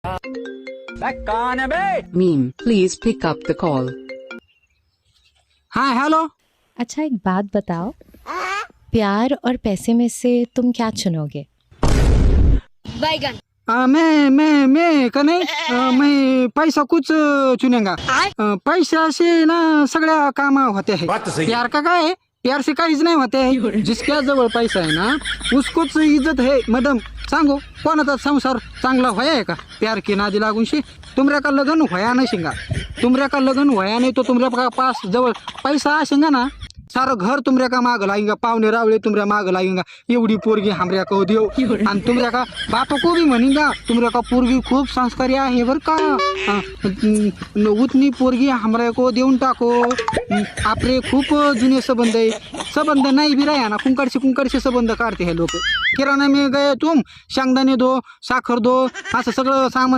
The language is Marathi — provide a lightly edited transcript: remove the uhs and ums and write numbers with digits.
कौन है बे? Meme, please pick up the call. हाँ हेलो। अच्छा एक बात बताओ, प्यार और पैसे में से तुम क्या चुनोगे? मैं का नहीं मैं पैसा कुछ चुनेगा। पैसा से ना सगळ्या काम होते हैं। प्यार का काय है? प्यार से काहीच नाही होते है। जिसक्या जवळ पैसा है ना उसकोच इज्जत है। मैडम सांगो कोणाचा संसार चांगला व्हाया का प्यार की नादी लागून शी? तुमऱ्या का लग्न व्हाया नाही शिंगा, तुमऱ्या का लग्न व्हाया नाही तो तुमऱ्या पास जवळ पैसा असेंगा ना सारं घर तुमऱ्या का माग लागेगा, पाहुणे रावळे तुमऱ्या माग लागेगा। एवढी पोरगी हमऱ्या को देव आणि तुमऱ्या का बाप को भी म्हणेगा तुमऱ्या का पोरगी खूप संस्कारी आहे बर का, उतनी पोरगी हमऱ्या को देऊन टाको। आपले खूप जुने संबंध आहे, संबंध नाही भी रहा ना कुंकड से संबंध काढते हे लोक। किराणा में गए तुम शेंगदाणे दो साखर दो असं सगळं सामान